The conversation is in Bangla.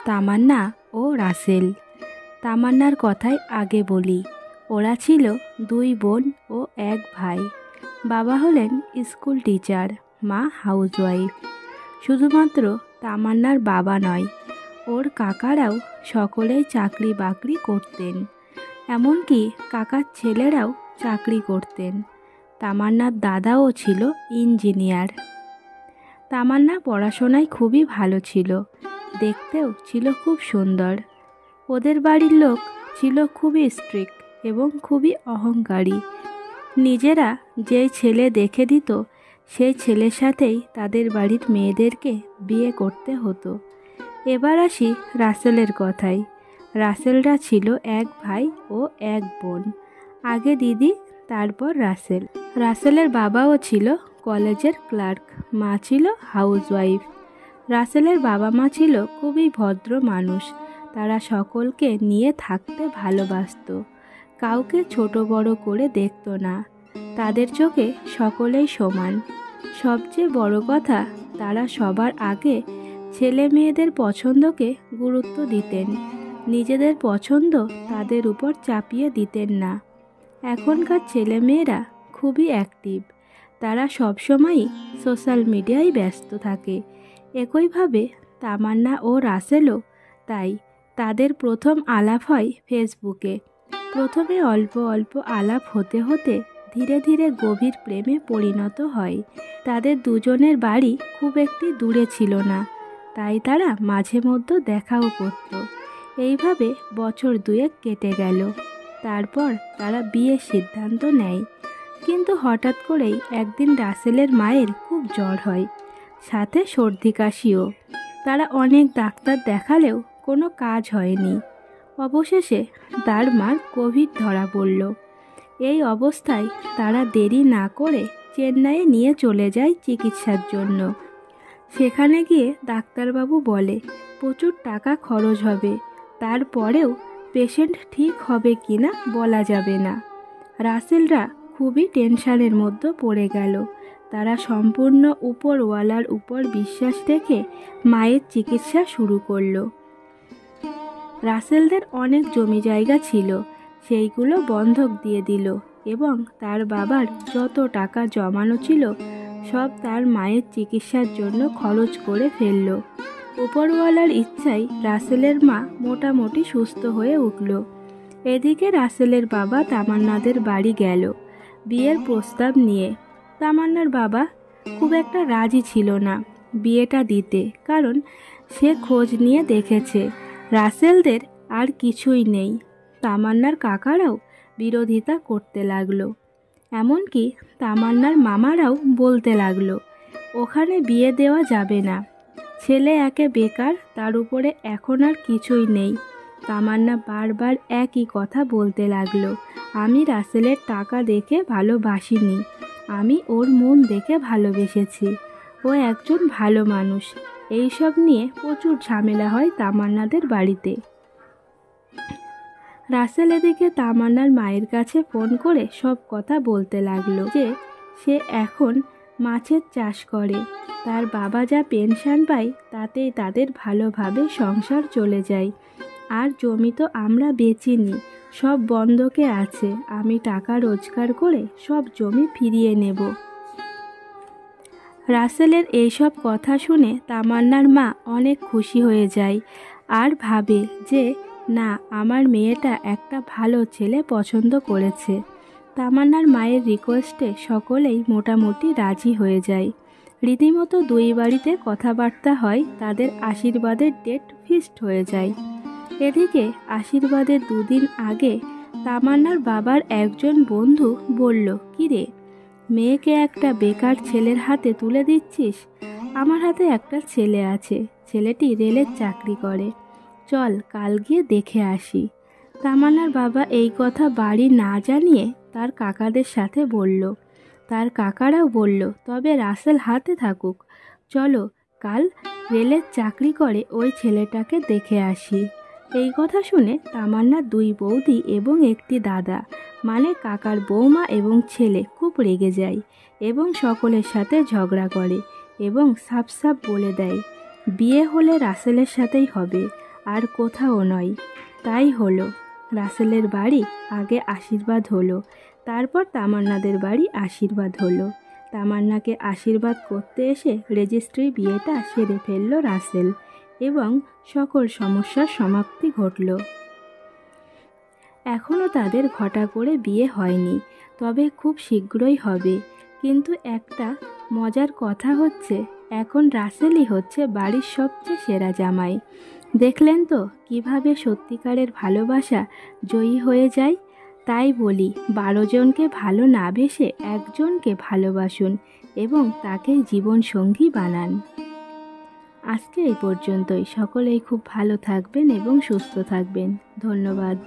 তামান্না ও রাসেল। তামান্নার কথাই আগে বলি। ওরা ছিল দুই বোন ও এক ভাই। বাবা হলেন স্কুল টিচার, মা হাউসওয়াইফ। শুধুমাত্র তামান্নার বাবা নয়, ওর কাকারাও সকলেই চাকরি বাকরি করতেন। এমনকি কাকার ছেলেরাও চাকরি করতেন। তামান্নার দাদাও ছিল ইঞ্জিনিয়ার। তামান্না পড়াশোনায় খুবই ভালো ছিল, দেখতেও ছিল খুব সুন্দর। ওদের বাড়ির লোক ছিল খুবই স্ট্রিক্ট এবং খুবই অহংকারী। নিজেরা যেই ছেলে দেখে দিত সেই ছেলের সাথেই তাদের বাড়ির মেয়েদেরকে বিয়ে করতে হতো। এবার আসি রাসেলের কথায়। রাসেলরা ছিল এক ভাই ও এক বোন। আগে দিদি, তারপর রাসেল। রাসেলের বাবাও ছিল কলেজের ক্লার্ক, মা ছিল হাউসওয়াইফ। রাসেলের বাবা মা ছিল খুবই ভদ্র মানুষ। তারা সকলকে নিয়ে থাকতে ভালোবাসত, কাউকে ছোট বড় করে দেখত না। তাদের চোখে সকলেই সমান। সবচেয়ে বড় কথা, তারা সবার আগে ছেলে মেয়েদের পছন্দকে গুরুত্ব দিতেন। নিজেদের পছন্দ তাদের উপর চাপিয়ে দিতেন না। এখনকার ছেলেমেয়েরা খুবই অ্যাক্টিভ। তারা সবসময়ই সোশ্যাল মিডিয়ায় ব্যস্ত থাকে। একইভাবে তামান্না ও রাসেলও তাই। তাদের প্রথম আলাপ হয় ফেসবুকে। প্রথমে অল্প অল্প আলাপ হতে হতে ধীরে ধীরে গভীর প্রেমে পরিণত হয়। তাদের দুজনের বাড়ি খুব একটি দূরে ছিল না, তাই তারা মাঝে মধ্যে দেখাও করত। এইভাবে বছর দুয়েক কেটে গেল। তারপর তারা বিয়ের সিদ্ধান্ত নেয়। কিন্তু হঠাৎ করেই একদিন রাসেলের মায়ের খুব জ্বর হয়, সাথে সর্দি কাশিও। তারা অনেক ডাক্তার দেখালেও কোনো কাজ হয়নি। অবশেষে তার মার কোভিড ধরা পড়ল। এই অবস্থায় তারা দেরি না করে চেন্নাইয়ে নিয়ে চলে যায় চিকিৎসার জন্য। সেখানে গিয়ে ডাক্তারবাবু বলে প্রচুর টাকা খরচ হবে, তারপরেও পেশেন্ট ঠিক হবে কিনা বলা যাবে না। রাসেলরা খুবই টেনশনের মধ্যে পড়ে গেল। তারা সম্পূর্ণ উপরওয়ালার উপর বিশ্বাস রেখে মায়ের চিকিৎসা শুরু করলো। রাসেলদের অনেক জমি জায়গা ছিল, সেইগুলো বন্ধক দিয়ে দিল এবং তার বাবার যত টাকা জমানো ছিল সব তার মায়ের চিকিৎসার জন্য খরচ করে ফেলল। উপরওয়ালার ইচ্ছায় রাসেলের মা মোটামুটি সুস্থ হয়ে উঠল। এদিকে রাসেলের বাবা তামান্নাদের বাড়ি গেল বিয়ের প্রস্তাব নিয়ে। তামান্নার বাবা খুব একটা রাজি ছিল না বিয়েটা দিতে, কারণ সে খোঁজ নিয়ে দেখেছে রাসেলদের আর কিছুই নেই। তামান্নার কাকারাও বিরোধিতা করতে লাগলো। এমনকি তামান্নার মামারাও বলতে লাগলো ওখানে বিয়ে দেওয়া যাবে না, ছেলে একে বেকার, তার উপরে এখন আর কিছুই নেই। তামান্না বারবার একই কথা বলতে লাগলো, আমি রাসেলের টাকা দেখে ভালোবাসিনি, আমি ওর মন দেখে ভালোবেসেছি, ও একজন ভালো মানুষ। এইসব নিয়ে প্রচুর ঝামেলা হয় তামান্নাদের বাড়িতে। রাসেল এদিকে তামান্নার মায়ের কাছে ফোন করে সব কথা বলতে লাগলো যে সে এখন মাছের চাষ করে, তার বাবা যা পেনশন পায় তাতেই তাদের ভালোভাবে সংসার চলে যায়। আর জমি তো আমরা বেচিনি, সব বন্ধকে আছে, আমি টাকা রোজগার করে সব জমি ফিরিয়ে নেব। রাসেলের এইসব কথা শুনে তামান্নার মা অনেক খুশি হয়ে যায় আর ভাবে যে না, আমার মেয়েটা একটা ভালো ছেলে পছন্দ করেছে। তামান্নার মায়ের রিকোয়েস্টে সকলেই মোটামুটি রাজি হয়ে যায়। রীতিমতো দুই বাড়িতে কথাবার্তা হয়, তাদের আশীর্বাদের ডেট ফিক্সড হয়ে যায়। এদিকে আশীর্বাদের দুদিন আগে তামান্নার বাবার একজন বন্ধু বলল, কিরে, মেয়েকে একটা বেকার ছেলের হাতে তুলে দিচ্ছিস? আমার হাতে একটা ছেলে আছে, ছেলেটি রেলের চাকরি করে, চল কাল গিয়ে দেখে আসি। তামান্নার বাবা এই কথা বাড়ি না জানিয়ে তার কাকাদের সাথে বলল। তার কাকারাও বলল তবে রাসেল হাতে থাকুক, চলো কাল রেলের চাকরি করে ওই ছেলেটাকে দেখে আসি। এই কথা শুনে তামান্নার দুই বৌদি এবং একটি দাদা, মানে কাকার বৌমা এবং ছেলে, খুব রেগে যায় এবং সকলের সাথে ঝগড়া করে এবং সাফ সাফ বলে দেয় বিয়ে হলে রাসেলের সাথেই হবে, আর কোথাও নয়। তাই হলো, রাসেলের বাড়ি আগে আশীর্বাদ হলো, তারপর তামান্নাদের বাড়ি আশীর্বাদ হলো। তামান্নাকে আশীর্বাদ করতে এসে রেজিস্ট্রি বিয়েটা সেরে ফেলল রাসেল এবং সকল সমস্যার সমাপ্তি ঘটল। এখনও তাদের ঘটা করে বিয়ে হয়নি, তবে খুব শীঘ্রই হবে। কিন্তু একটা মজার কথা হচ্ছে, এখন রাসেলই হচ্ছে বাড়ির সবচেয়ে সেরা জামাই। দেখলেন তো কিভাবে সত্যিকারের ভালোবাসা জয়ী হয়ে যায়। তাই বলি, 12 জনকে ভালো না বেসে একজনকে ভালোবাসুন এবং তাকে জীবনসঙ্গী বানান। আজকে এই পর্যন্তই। সকলেই খুব ভালো থাকবেন এবং সুস্থ থাকবেন। ধন্যবাদ।